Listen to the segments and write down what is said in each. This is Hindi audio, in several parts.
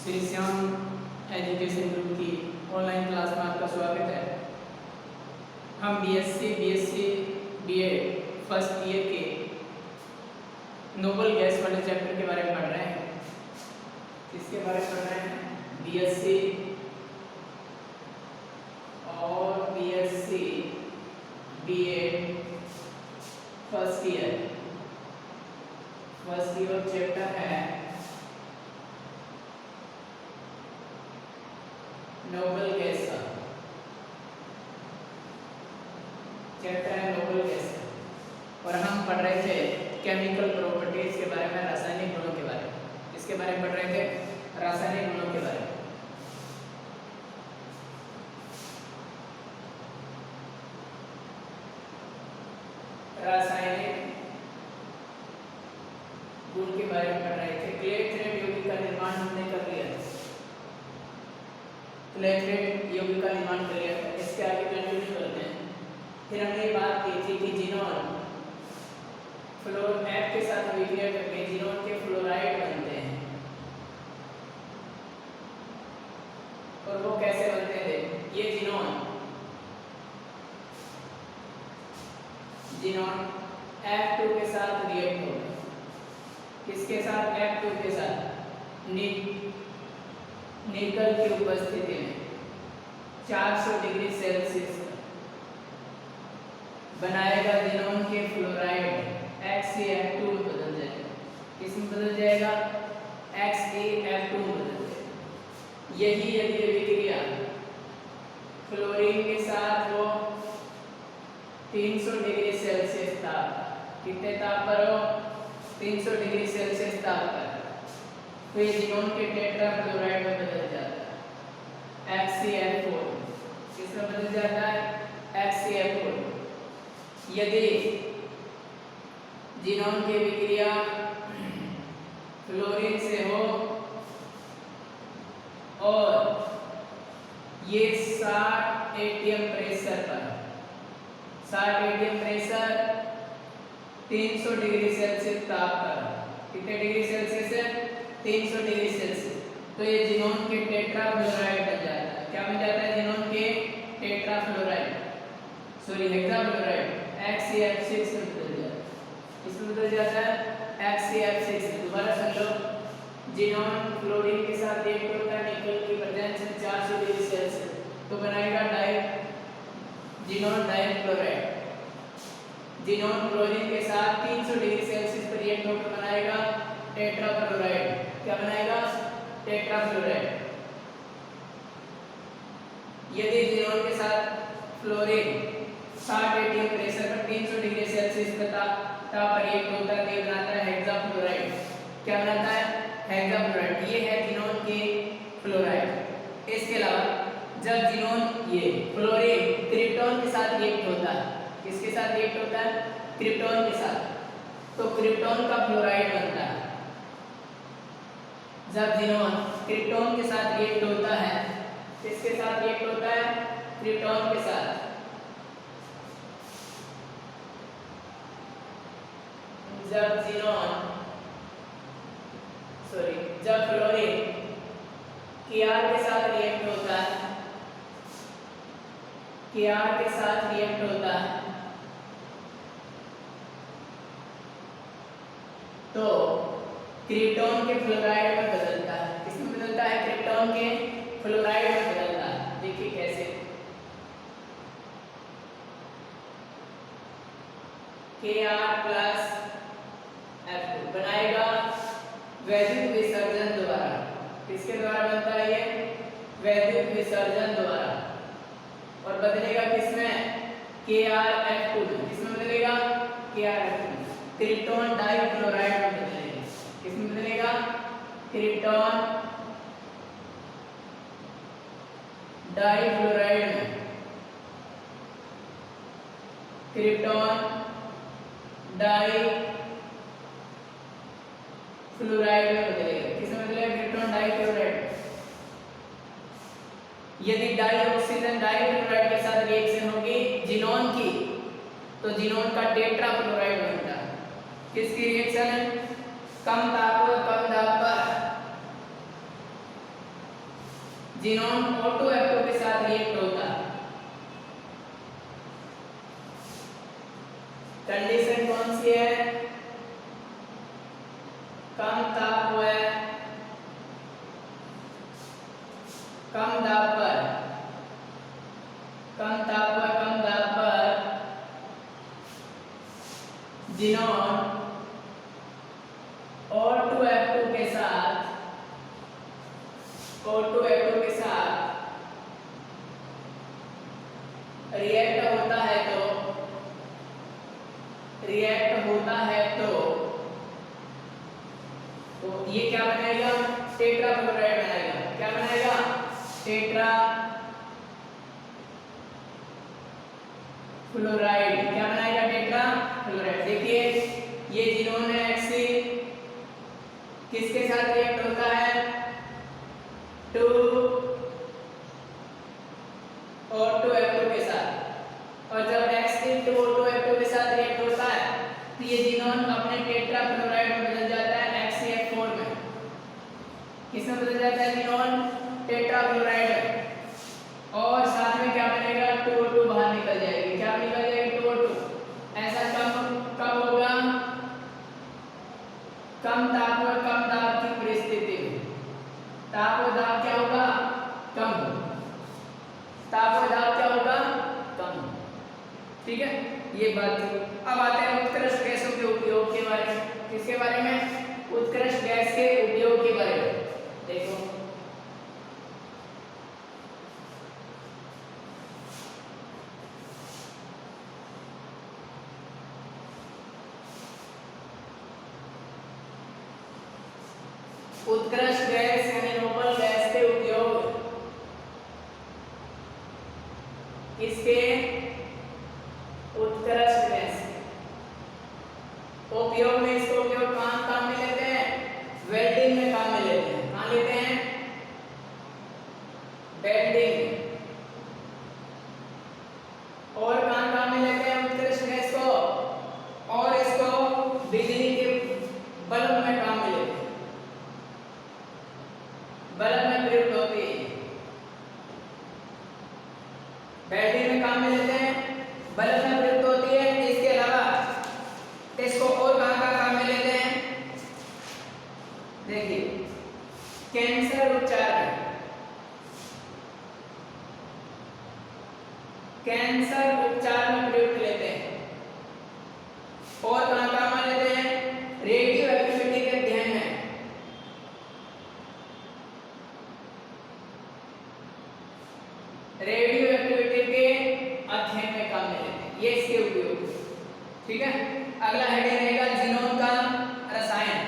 श्री श्याम एजुकेशन ग्रुप की ऑनलाइन क्लास में आपका स्वागत है। हम बीएससी बीएड फर्स्ट ईयर के नोबल गैस वाले चैप्टर के बारे में पढ़ रहे हैं। इसके बारे में पढ़ रहे हैं बीएससी और BSc BEd first year chapter है नोबल गैस का चैप्टर है नोबल गैस और हम पढ़ रहे थे केमिकल प्रॉपर्टीज के बारे में, रासायनिक गुणों के बारे में। इसके बारे में पढ़ रहे थे रासायनिक गुणों के बारे में। रासायनिक गुण के बारे में पढ़ रहे थे। क्ले थ्रेड यौगिक का निर्माण हमने कर लिया। क्ले थ्रेड यौगिक का निर्माण कर लिया। इसके आगे कंटिन्यू करते हैं। फिर हमने बात की थी कि जिनोन फ्लोर F के साथ विक्रिया करके जिनोन के फ्लोराइड बनते हैं। और वो कैसे बनते थे? ये जिनोन F2 के साथ रिएक्ट होगा। किसके साथ? F2 के साथ। निकल की उपस्थिति में 400 डिग्री सेल्सियस बनाएगा जिनोन के फ्लोराइड XeF2 में बदल जाएगा। किसमें बदल जाएगा? XeF2 में बदल जाएगा। यही यदि विक्रिया फ्लोरीन के साथ वो 300 डिग्री सेल्सियस ताप, कितने ताप पर हो? 300 डिग्री सेल्सियस ताप पर, तो ये जिनोन के टेट्रा फ्लोराइड में बदल जाता है XeF4। किसमें बदल जाता है? XeF4। यदि जिनोन की विक्रिया फ्लोरीन से हो और ये 60 atm प्रेशर पर, 60 atm प्रेशर 300 डिग्री सेल्सियस ताप पर, कितने डिग्री सेल्सियस है? 300 डिग्री सेल्सियस, तो ये जिनोन के टेट्रा फ्लोराइड बन जाता है। क्या बन जाता है? जिनोन के tetra fluoride, sorry hexa fluoride XeF6 में बदल जाता है। इसमें बदल जाता है XeF6 में। दोबारा सुन लो, जिनोन फ्लोरीन के साथ रिएक्ट होता है निकल की प्रेजेंस में 400 डिग्री सेल्सियस, तो बनाएगा जिनोन डाइफ्लोराइड। जिनोन क्लोरीन के साथ 300 डिग्री सेल्सियस पर रिएक्ट होकर बनाएगा टेट्रा फ्लोराइड। क्या बनाएगा? Tetra fluoride. यदि जिनोन के साथ फ्लोरीन 60 atm प्रेशर पर 300 डिग्री सेल्सियस पर ताप पर रिएक्ट होता है, तो बनाता है हेक्सा फ्लोराइड। क्या बनाता है? Hexa fluoride. ये है जिनोन के फ्लोराइड। इसके अलावा जब जिनोन ये फ्लोरीन क्रिप्टॉन के साथ रिएक्ट होता है, किसके साथ रिएक्ट होता है? क्रिप्टॉन के साथ, तो क्रिप्टॉन का फ्लोराइड बनता है। जब जिनोन क्रिप्टॉन के साथ रिएक्ट होता है, किसके साथ रिएक्ट होता है? क्रिप्टॉन के साथ। जब फ्लोरीन Kr के साथ रिएक्ट होता है, Kr के साथ रिएक्ट होता है, तो क्रिप्टॉन के फ्लोराइड में बदलता है। किसमें बदलता है? क्रिप्टॉन के फ्लोराइड में बदलता है। देखिए कैसे। Kr+ F2 बनाएगा वैद्युत विसर्जन द्वारा। किसके द्वारा बनता है ये? वैद्युत विसर्जन द्वारा। और बदलेगा किसमें? KrF2 में। किसमें बदलेगा? KrF2 में। क्रिप्टॉन डाइफ्लोराइड में बदलेगा। किसमें बदलेगा? क्रिप्टॉन डाइफ्लोराइड में। क्रिप्टॉन डाइफ्लोराइड में बदलेगा। किसमें बदलेगा? Krypton difluoride. यदि डाइऑक्सीजन डाइफ्लोराइड के साथ रिएक्शन होगी जिनोन की, तो जिनोन का टेट्रा फ्लोराइड बनता है। किसकी रिएक्शन है? कम ताप पर जिनोन O2F2 के साथ रिएक्ट होता है। कंडीशन कौन सी है? कम ताप है, कम दाब पर, कम ताप पर, कम दाब पर जिनोन O2F2 के साथ, O2F2 के साथ रिएक्ट होता है तो ये क्या बनाएगा? टेट्रा फ्लोराइड बनाएगा। क्या बनाएगा? Tetra fluoride. क्या बनाएगा? Tetra fluoride. देखिए ये जिनोन है Xc, किसके साथ रिएक्ट होता है? 2 O2F2 के साथ। और जब Xc 2 O2F2 के साथ रिएक्ट होता है तो ये जिनोन अपने टेट्रा फ्लोराइड में बदल जाता है HCl4 में। किसमें बदल जाता है? जिनोन टेट्रा फ्लोराइड में। और साथ में क्या बनेगा? 2O2 बाहर निकल जाएगी। क्या निकल जाएगी? 2O2। ऐसा कब होगा? कम ताप और कम दाब की परिस्थिति में। ताप और दाब क्या होगा? कम होगा। ताप और दाब क्या होगा? कम। ठीक है, ये बात थी। अब आते हैं उत्कृष्ट गैसों के उपयोग के बारे में। किसके बारे में? उत्कृष्ट गैस के उपयोग के बारे में। देखो उत्कृष्ट गैस यानी नोबल गैस के उपयोग किसके? उत्कृष्ट गैस उपयोग में। इसको उपयोग कहाँ काम में लेते हैं? वेल्डिंग में काम में लेते हैं। कहाँ लेते हैं? वेल्डिंग। और कहाँ काम में लेते हैं उत्कृष्ट गैस को? और इसको बिजली के बल्ब में काम में लेते हैं। बल्ब में प्रयुक्त होती है। वेल्डिंग में काम में लेते हैं, बल्ब में प्रयुक्त होती है। इसके अलावा इसको और कहाँ काम में लेते हैं? देखिए कैंसर उपचार में, कैंसर उपचार में प्रयुक्त लेते हैं। और कहाँ काम में लेते हैं? रेडियो एक्टिविटी के अध्ययन में। रेडियो एक्टिविटी के अध्ययन में काम में लेते हैं। ये इसके उपयोग। ठीक है, अगला हेडिंग रहेगा जिनोन का रसायन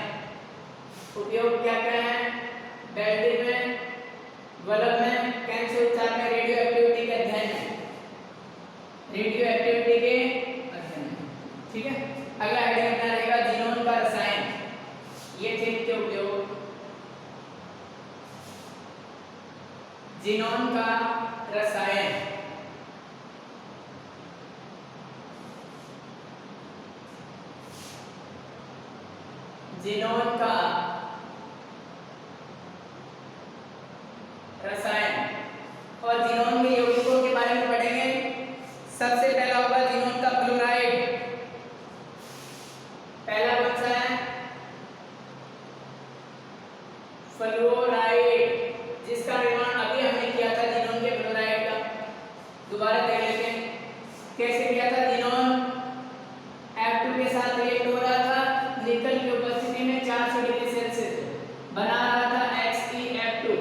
उपयोग। क्या क्या है? वेल्डिंग में, बल्ब में, कैंसर उपचार में, रेडियो एक्टिविटी के अध्ययन में, रेडियो एक्टिविटी के अध्ययन में। ठीक है, अगला हेडिंग अपना रहेगा जिनोन का रसायन। ये थे इनके उपयोग। जिनोन का रसायन। जिनोन का रसायन और जिनोन के यौगिकों के बारे में पढ़ेंगे। सबसे पहला होगा जिनोन का फ्लोराइड। पहला कौन सा है? फ्लोराइड, जिसका निर्माण अभी हमने किया था जिनोन के फ्लोराइड का। दोबारा देख लेते हैं कैसे किया था। जिनोन F2 के साथ रिएक्ट हो रहा था, निकल की उपस्थिति में 400 डिग्री सेल्सियस बना रहा था XeF2।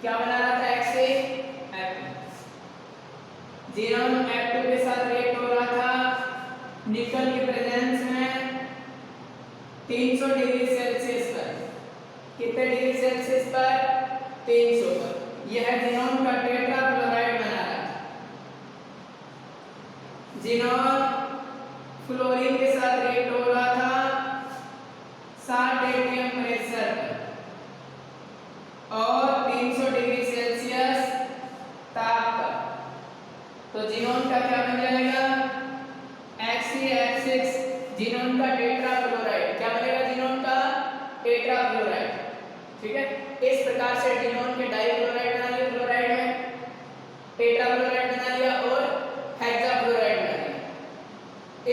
क्या बना रहा था? XeF2। जिनोन F2 के साथ रिएक्ट हो रहा था निकल की प्रेजेंस में 300 डिग्री सेल्सियस पर। कितने डिग्री सेल्सियस पर? 300 पर। यह जिनोन का टेट्रा फ्लोराइड बना रहा था। जिनोन फ्लोरीन के साथ रिएक्ट हो रहा था 60 atm प्रेशर पर और 300 डिग्री सेल्सियस ताप पर। तो जिनोन का क्या बन जाएगा? XeF6। जिनोन का टेट्रा फ्लोराइड। क्या बनेगा? जिनोन का टेट्रा फ्लोराइड। ठीक है। इस प्रकार से जिनोन के डाइक्लोराइड बना लिया फ्लोराइड में, टेट्राफ्लोराइड बना लिया और हेक्साफ्लोराइड बना लिया।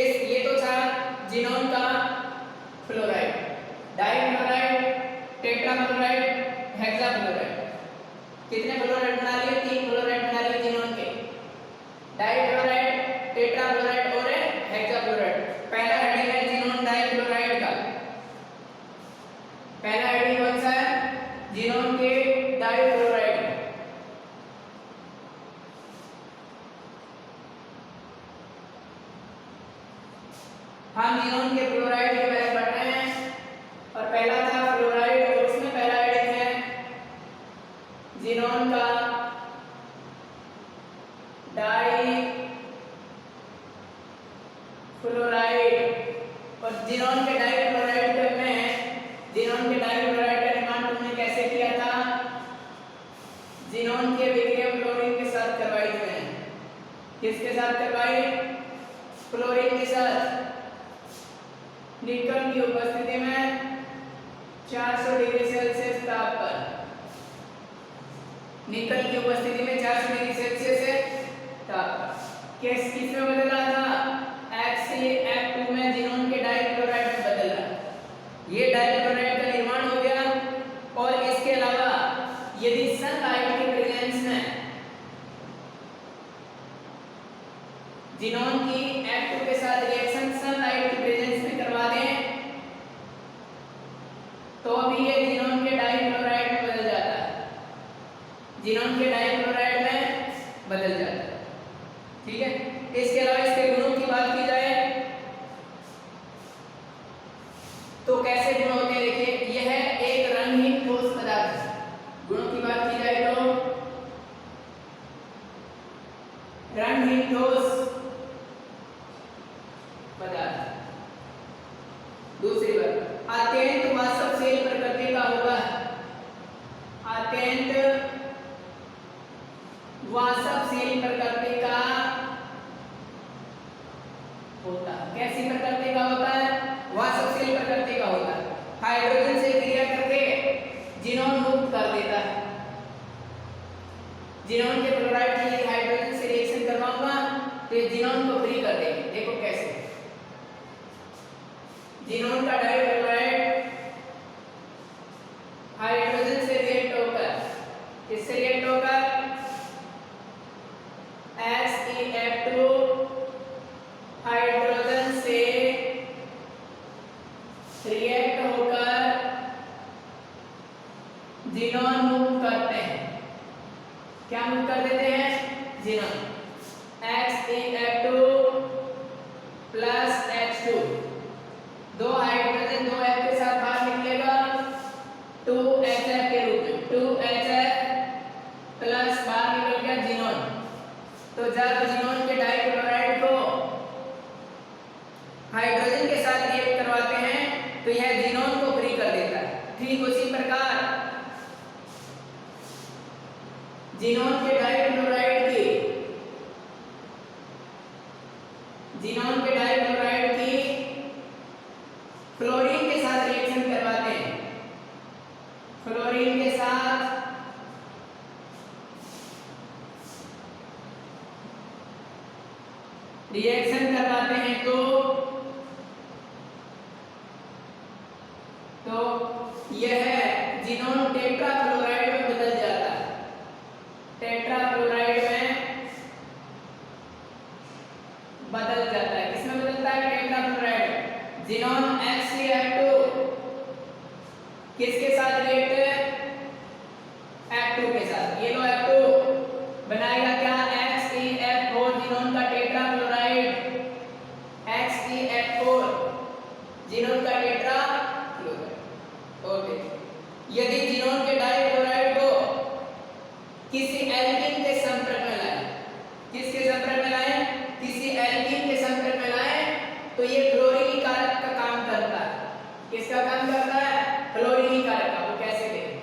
इस ये तो था जिनोन का फ्लोराइड, डाइफ्लोराइड, टेट्राफ्लोराइड, हेक्साफ्लोराइड। कितने फ्लोराइड बना लिए? 3 फ्लोराइड बना लिए जिनोन के, डाइफ्लोराइड, टेट्राफ्लोराइड और हेक्साफ्लोराइड। पहला हेडिंग है जिनोन डाइफ्लोराइड का। पहला हेडिंग कौन सा है? जिनोन के डाइफ्लोराइड। हम जिनोन के फ्लोराइड के बारे में पढ़ रहे हैं और पहला था फ्लोराइड और उसमें पहला हेडिंग है जिनोन का डाइफ्लोराइड। और जिनोन के डाइफ्लोराइड में जिनोन के डाइफ्लोराइड का निर्माण तुमने कैसे किया था? जिनोन की अभिक्रिया फ्लोरीन के साथ करवाई थी। किसके साथ करवाई? फ्लोरीन के साथ। निकल की उपस्थिति में 400 डिग्री सेल्सियस ताप पर, निकल की उपस्थिति में 400 डिग्री सेल्सियस से ताप पर किस में बदल रहा था? HCl में जिनोन के डाइफ्लोराइड में बदल रहा। ये डाइफ्लोराइड का निर्माण हो गया। और इसके अलावा यदि सनलाइट के प्रेजेंस में जिनोन की F2 के साथ रिएक्शन सनलाइट की प्रेजेंस में करवा दें तो भी ये जिनोन के डाइफ्लोराइड में बदल जाता है, जिनोन के डाइफ्लोराइड में बदल जाता है। ठीक है। इसके अलावा इसके गुणों की बात की जाए तो कैसे गुण होते हैं? देखिए यह एक रंगहीन ठोस पदार्थ है। गुणों की बात की जाए तो रंगहीन ठोस पदार्थ। दूसरी बात, अत्यंत वाष्पशील प्रकृति का होगा। अत्यंत वाष्पशील प्रकृति का होता है। कैसी प्रकृति का होता है? वाष्पशील प्रकृति का होता है। हाइड्रोजन से क्रिया करके जिनोन मुक्त कर देता है। जिनोन के क्लोराइड के लिए हाइड्रोजन से रिएक्शन करवाऊंगा तो ये जिनोन को फ्री कर देंगे। देखो कैसे। जिनोन का डाइक्लोराइड हाइड्रोजन से रिएक्ट होकर, किससे रिएक्ट होकर? HCl2 हाइड्रोजन से रिएक्ट होकर जिनोन मुक्त करते हैं। क्या मुक्त कर देते हैं? Xenon. HCl2 plus H2, 2 hydrogen 2 F के साथ बाहर निकलेगा 2HF के रूप में। 2HF प्लस बाहर निकल गया जिनोन। तो जब जिनोन के डाइक्लोराइड को हाइड्रोजन के साथ रिएक्ट करवाते हैं तो यह जिनोन को फ्री कर देता है। ठीक उसी प्रकार जिनोन के डाइक्लोराइड की फ्लोरीन के साथ रिएक्शन करवाते हैं। फ्लोरीन के साथ रिएक्शन करवाते हैं तो यह जिनोन टेट्राफ्लोराइड में बदल जाता है। टेट्राफ्लोराइड में बदल जाता है। किसमें बदलता है? टेट्राफ्लोराइड। जिनोन HCl2 किसके साथ रिएक्ट है? F2 के साथ। ये लो F2 बनाएगा क्या? HCl4 जिनोन का टेट्राफ्लोराइड। HCl4 जिनोन का टेट्राफ्लोराइड। ओके। यदि जिनोन के डाइक्लोराइड को किसी एल्कीन के संपर्क में लाए, किसके संपर्क में लाए? किसी एल्कीन के संपर्क में लाए तो ये फ्लोरीन कारक का काम करता है। किसका काम करता है? फ्लोरीन कारक का। वो कैसे देखें?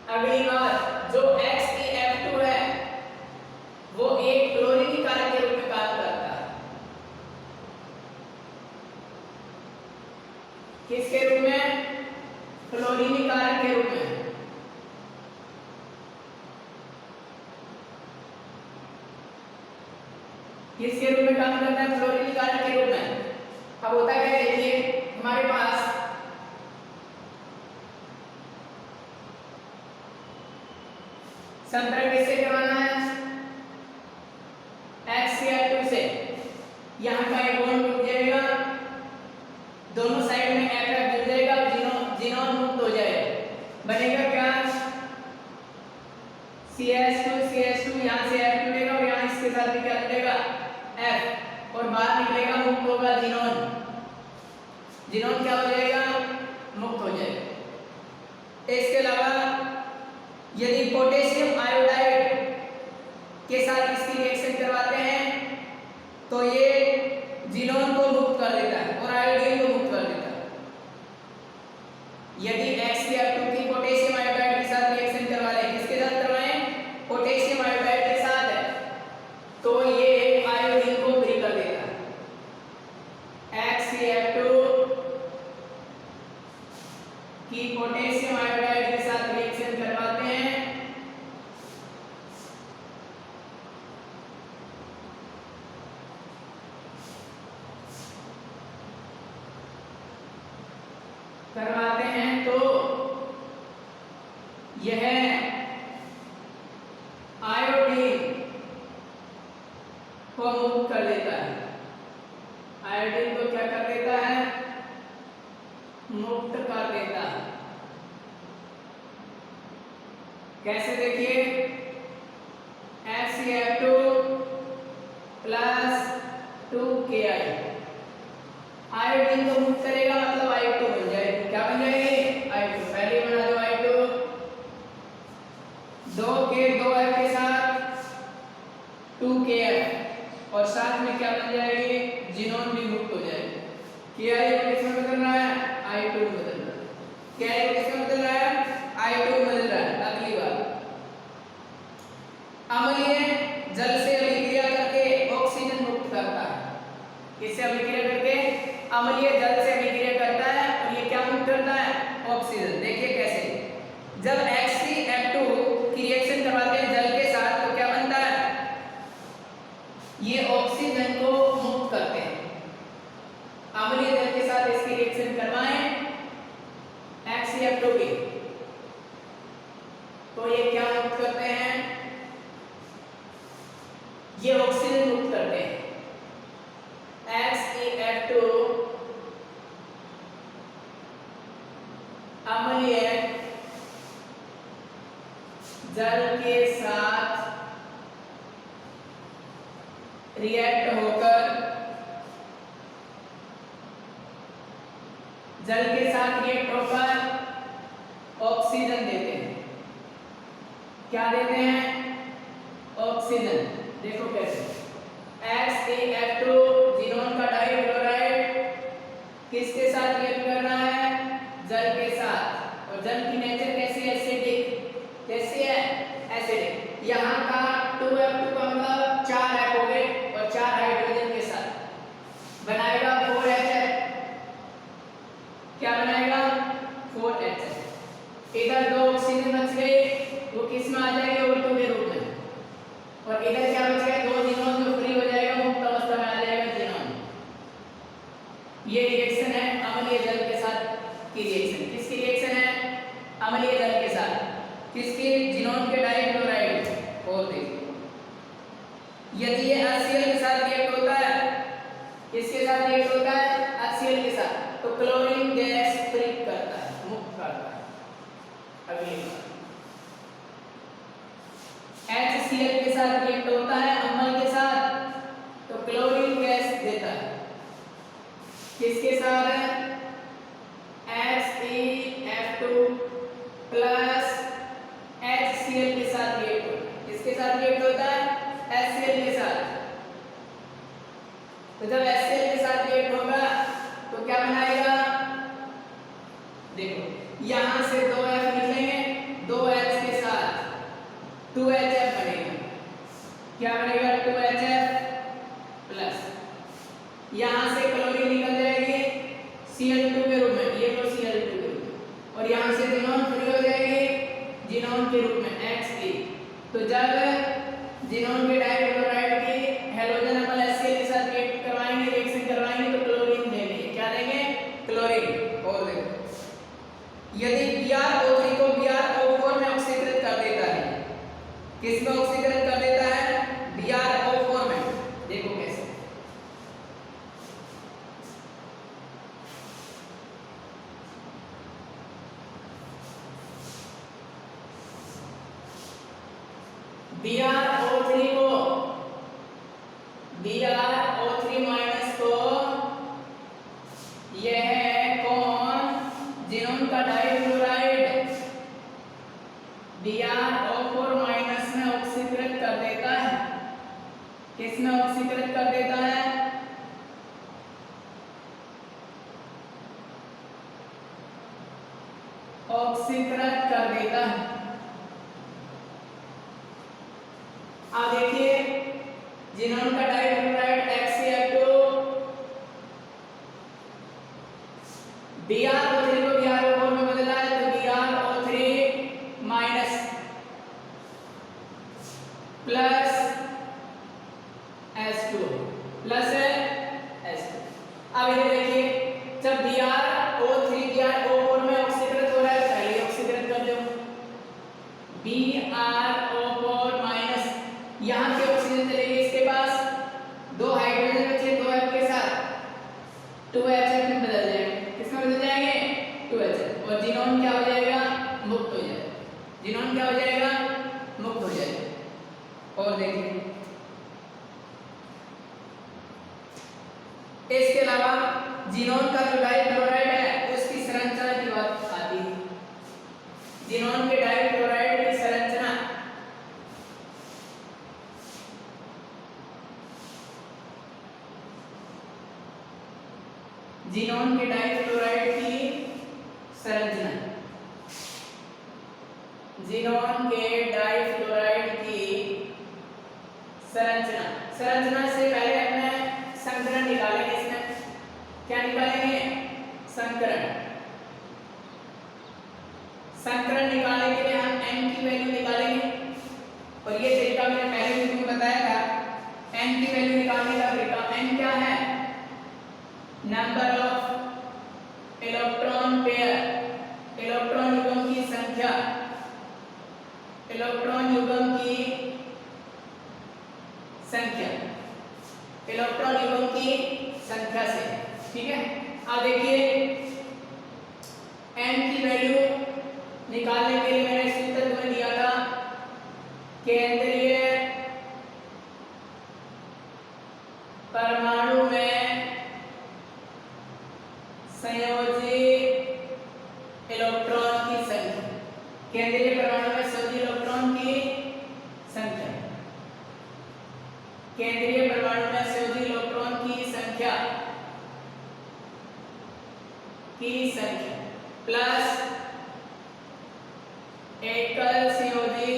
अगली बात, जो HCl किसके रूप में काम करता है? फ्लोरीन कारक के रूप में। अब होता क्या है, देखिए हमारे पास संतरण किससे करवाना है? HCl2 से। यहाँ का एक बॉन्ड टूट जाएगा, दोनों साइड में FF जुड़ जाएगा, जिनोन मुक्त हो जाएगा। बनेगा क्या? CH2 यहाँ से F जुड़ेगा और यहाँ इसके साथ भी क्या जुड़ेगा? F, और बाहर निकलेगा, मुक्त होगा जिनोन। जिनोन क्या हो जाएगा? मुक्त हो जाएगा। इसके अलावा यदि पोटेशियम आयोडाइड के साथ इसकी रिएक्शन करवाते हैं तो ये जिनोन को मुक्त कर देता है और आयोडीन को मुक्त कर देता है। यदि HCl2 की पोटेशियम आयोडाइड के साथ रिएक्शन करवा लें, किसके साथ करवाएं? पोटेशियम आयोडाइड के साथ है, तो ये आयोडीन को फ्री कर देता है। HCl2 की पोटेशियम आयोडाइड के साथ रिएक्शन करवाते हैं तो यह आयोडीन को मुक्त कर देता है। आयोडीन को क्या कर देता है? मुक्त कर देता है। कैसे? देखिए HCl2 प्लस 2Ki आयोडीन को मुक्त करेगा, मतलब I2 बन जाएगी। क्या बन जाएगी? I2। पहले बना दो I2, 2 के 2F के साथ 2KF, और साथ में क्या बन जाएगी? जिनोन भी मुक्त हो जाएगी। Ki को किसमें बदल रहा है? I2 में बदल रहा है। Ki को किसमें बदल रहा है? I2 में बदल रहा है। अगली बात, अम्लीय जल से अभिक्रिया करके ऑक्सीजन मुक्त करता है। किससे अभिक्रिया करके? अम्लीय जल से अभिक्रिया करता है, और ये क्या मुक्त करता है? ऑक्सीजन। देखिए कैसे, जब HCl2 की रिएक्शन करवाते हैं जल के साथ तो क्या बनता है? ये ऑक्सीजन को मुक्त करते हैं। अम्लीय जल के साथ इसकी रिएक्शन करवाएं HCl2 की, तो ये क्या मुक्त करते हैं? ये ऑक्सीजन मुक्त करते हैं। HCl2 अम्लीय जल के साथ रिएक्ट होकर ऑक्सीजन देते हैं। क्या देते हैं? ऑक्सीजन। देखो कैसे, HCl2 जिनोन का डाइक्लोराइड किसके साथ रिएक्ट कर रहा है? जल के साथ। और जल की नेचर कैसी है? एसिडिक। कैसी है? एसिडिक। यहाँ का 2F2 का मतलब 4 F हो गए और 4 हाइड्रोजन के साथ बनाएगा 4HF। क्या बनाएगा? 4HF। इधर 2 ऑक्सीजन बच गए, वो किस में आ जाएंगे? O2 के रूप में। और इधर क्या बच गया? 2 जिनोन जो फ्री हो जाएगा, मुक्त अवस्था में आ जाएगा जिनोन। ये रिएक्शन है अम्लीय जल के साथ की रिएक्शन। किसकी रिएक्शन है? अम्लीय जल के साथ। किसकी? जिनोन के डाइक्लोराइड। और देखिए, यदि ये HCl के साथ रिएक्ट होता है, किसके साथ रिएक्ट होता है? HCl के साथ, तो क्लोरीन गैस फ्री करता है, मुक्त करता है। अगली बात, HCl के साथ रिएक्ट होता है अम्ल के साथ, तो क्लोरीन गैस देता है। किसके साथ है? HCl2 प्लस HCl के साथ रिएक्ट होता है। किसके साथ रिएक्ट होता है? HCl के साथ। तो जब HCl के साथ रिएक्ट होगा तो क्या बनाएगा? देखो, यहां से 2F निकलेंगे, 2H के साथ 2HF बनेगा। क्या बनेगा? 2HF प्लस, यहां से क्लोरीन निकल जाएगी Cl2 के रूप में, ये तो Cl2 के रूप में, और यहां से जिनोन फ्री हो जाएगी जिनोन के रूप में He। तो जब जिनोन के डाइक्लोराइड की हैलोजन अम्ल किसमें ऑक्सीकरण कर देता है? BrO4 में। देखो कैसे, BrO3 को, BrO3 माइनस को, यह है कौन? जिनोन का डाइक्लोराइड BrO4 माइनस में ऑक्सीकृत कर देता है। किसमें ऑक्सीकृत कर देता है? ऑक्सीकृत कर देता है। अब देखिए, जिनोन का डाइक्लोराइड HCl2 BrO3 को BrO4 में बदला है, तो BrO3 minus plus H2 plus H2। अब ये देखिए, जब BrO3 BrO4 में ऑक्सीकृत हो रहा है, पहले ऑक्सीकृत कर दो। BrO4 माइनस, यहाँ के ऑक्सीजन चलेगी इसके पास, 2 हाइड्रोजन बचे 2 F के साथ, 2HF में बदल जाएंगे। किसमें बदल जाएंगे? 2HF। और जिनोन क्या हो जाएगा? मुक्त हो जाएगा। जिनोन क्या हो जाएगा? मुक्त हो जाएगा। और देखिए, इसके अलावा जिनोन का जो डाइक्लोराइड है उसकी संरचना की बात आती है। जिनोन के डाइक्लोराइड की संरचना, जिनोन के डाइक्लोराइड की संरचना, जिनोन के डाइक्लोराइड की संरचना, संरचना से पहले अपने संकरण निकालेंगे। इसमें क्या निकालेंगे? संकरण। संकरण निकालने के लिए हम n की वैल्यू निकालेंगे, और ये तरीका मैंने पहले वीडियो में बताया था। n की वैल्यू निकालने का तरीका, n क्या है? Number of electron pair, electron युग्म की संख्या, इलेक्ट्रॉन युग्म की संख्या, इलेक्ट्रॉन युग्म की संख्या से। ठीक है, अब देखिए, n की वैल्यू निकालने के लिए मैंने सूत्र तुम्हें दिया था, केंद्रीय परमाणु में संयोजी इलेक्ट्रॉन की संख्या, केंद्रीय परमाणु में संयोजी इलेक्ट्रॉन की संख्या, केंद्रीय परमाणु में संयोजी इलेक्ट्रॉन की संख्या प्लस एकल संयोजी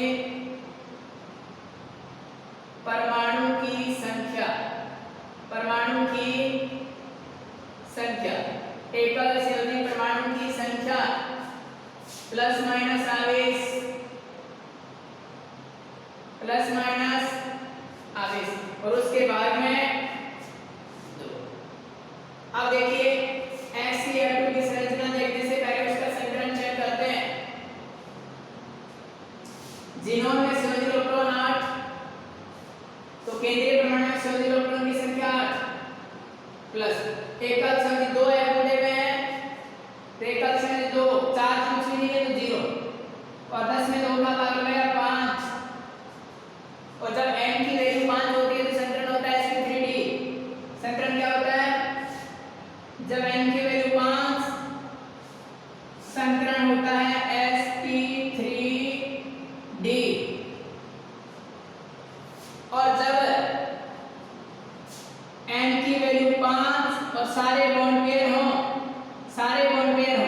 परमाणु की संख्या, परमाणु की संख्या, एकल संयोजी परमाणु की संख्या प्लस माइनस आवेश, प्लस माइनस आवेश, और उसके बाद में 2। अब देखिए, HCl2 की संरचना देखने से पहले उसका संकरण चेक करते हैं। जिनोन में संयोजी इलेक्ट्रॉन 8, तो केंद्रीय परमाणु में संयोजी इलेक्ट्रॉन की संख्या 8 प्लस एकल संयोजी 2 जुड़े हुए हैं, तो एकल संयोजी 2, 4 कुछ भी नहीं है तो 0, और 10 में 2 का भाग लगाया 5, और जब n की वैल्यू 5 होती है तो संकरण होता है sp3d। संकरण क्या होता है? जब n की वैल्यू 5, संकरण होता है sp3d, और जब n की वैल्यू 5 और सारे बॉन्ड पेयर हो, सारे बॉन्ड पेयर हो,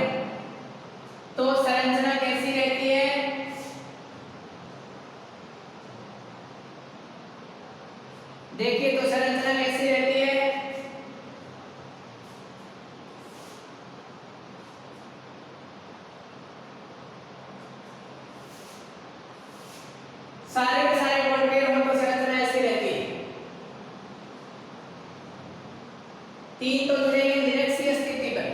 तो संरचना कैसी रहती है? देखिए तो संरचना कैसी रहती है? सारे के सारे बॉन्ड पेयर हो तो संरचना ऐसी रहती है। 3 तो जुड़ेंगे निरक्षीय स्थिति पर।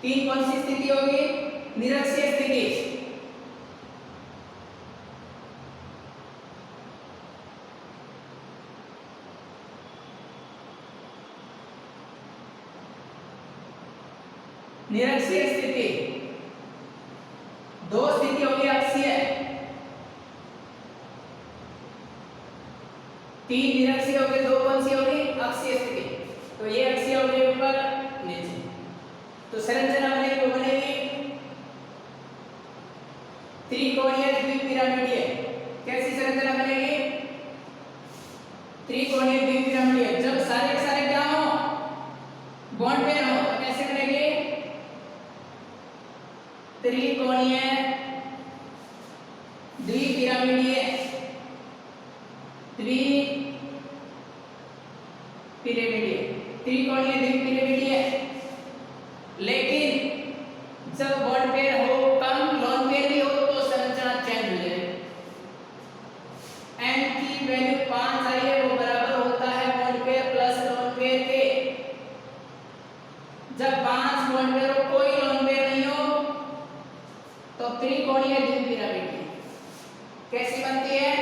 3 कौन सी स्थिति होगी? निरक्षीय स्थिति। निरक्षीय स्थिति, दो स्थिति होगी अक्षीय, तीन निरक्षीय होगी, दो कौन सी होगी अक्षीय स्थिति। तो ये अक्षीय होगी ऊपर नीचे। तो संरचना बनेगी वो बनेगी त्रिकोणीय द्विपिरामिडीय। कैसी संरचना बनेगी? त्रिकोणीय द्विपिरामिडीय। जब सारे के सारे क्या हो बॉन्ड पेयर हो तो कैसे बनेगी? त्रिकोणीय द्विपिरामिडीय। पिरामिडीय, त्रिकोणीय द्विपिरामिडीय। लेकिन जब बॉन्ड पेयर हो कम लोन पेयर भी हो तो संरचना चेंज हो जाएगी। n की वैल्यू 5 आई है वो बराबर होता है bond pair plus lone pair के। जब 5 बॉन्ड पेयर हो कोई लोन पेयर नहीं हो तो त्रिकोणीय द्विपिरामिडीय। कैसी बनती है?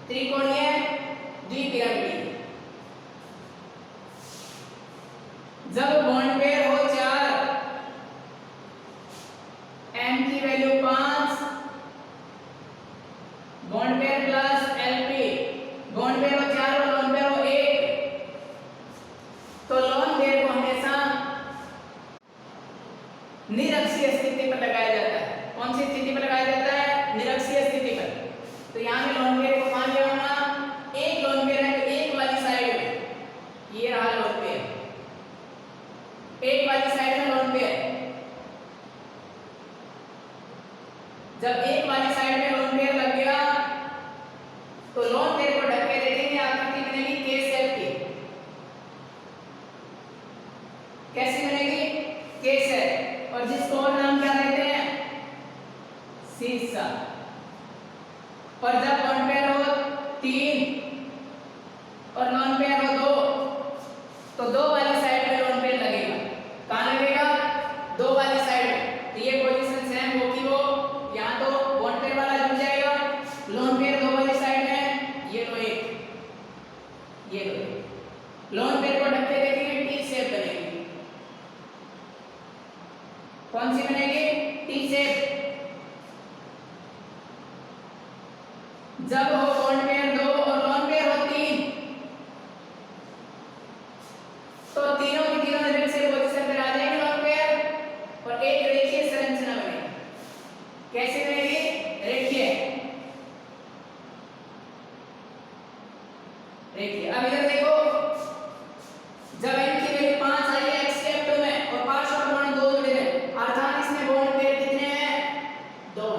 त्रिकोणीय द्विपिरामिडीय। जब बॉन्ड पेयर हो 4, m की value 5, bond pair plus lp, bond pair हो 4 और लोन पेयर हो 1, तो लोन पेयर को हमेशा निरक्षीय स्थिति पर लगाया जाता है। कौन सी स्थिति पर लगाया जाता है? निरक्षीय स्थिति पर। तो यहाँ पे लोन पेयर को मान लिया होगा एक लोन पेयर है तो एक वाली साइड में ये रहा लोन पेयर, एक वाली साइड में लोन पेयर। जब एक वाली साइड में लोन पेयर लग गया तो लोन पेयर को ढक के देखेंगे आकृति बनेगी के शेप की। कैसी बनेगी? के शेप। और जिसको और नाम क्या देते हैं? शीशा। और जब बॉन्ड पेयर हो 3 और लोन पेयर हो 2 तो 2 वाली साइड में लोन पेयर लगेगा। कहां लगेगा? 2 वाली साइड में। तो ये पोजीशन सेम होगी वो यहां तो बॉन्ड पेयर वाला जुड़ जाएगा, लोन पेयर 2 वाली साइड में, ये लो एक, ये लो एक। लोन पेयर को ढक के देखेंगे टी शेप बनेगी। कौन सी बनेगी? T shape. जब हो बॉन्ड पेयर 2 और लोन पेयर हो 3 तो तीनों की तीनों निरक्षीय पोजीशन पर आ जाएंगे लोन पेयर और एक रेखीय संरचना बनेगी। कैसे बनेगी? रेखीय। रेखीय। अब इधर देखो, जब n की वैल्यू 5 आई है x के 2 में और पार्श्व कोण 2 जुड़े हैं अर्थात इसमें बॉन्ड पेयर कितने हैं? 2।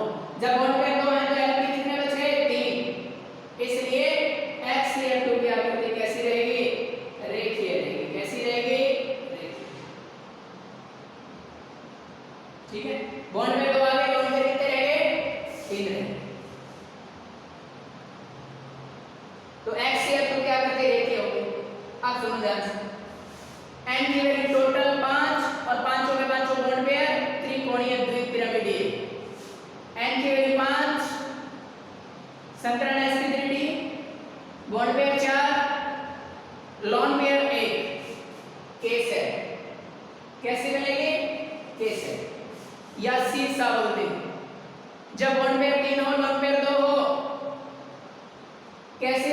जब बॉन्ड पेयर 2 है तो lp कितने बचे? 3। इसलिए x की 2 की आकृति कैसी रहेगी? रेखीय रहेगी। कैसी रहेगी? रेखीय। ठीक है। बॉन्ड पेयर 2 आगे लोन पेयर कितने रह गए? 3 रहे। तो x की 2 की आकृति रेखीय होगी। अब सुनो ध्यान से, n की वैल्यू टोटल 5 और पांचों के पांचों बॉन्ड पेयर त्रिकोणीय द्विपिरामिडीय। n की वैल्यू 5, संकरण sp3d, bond pair 4, lone pair 1, case है। कैसे बनेगी? केस है या शीशा बोलते हैं। जब बॉन्ड पेयर 3 हो लोन पेयर 2 हो कैसे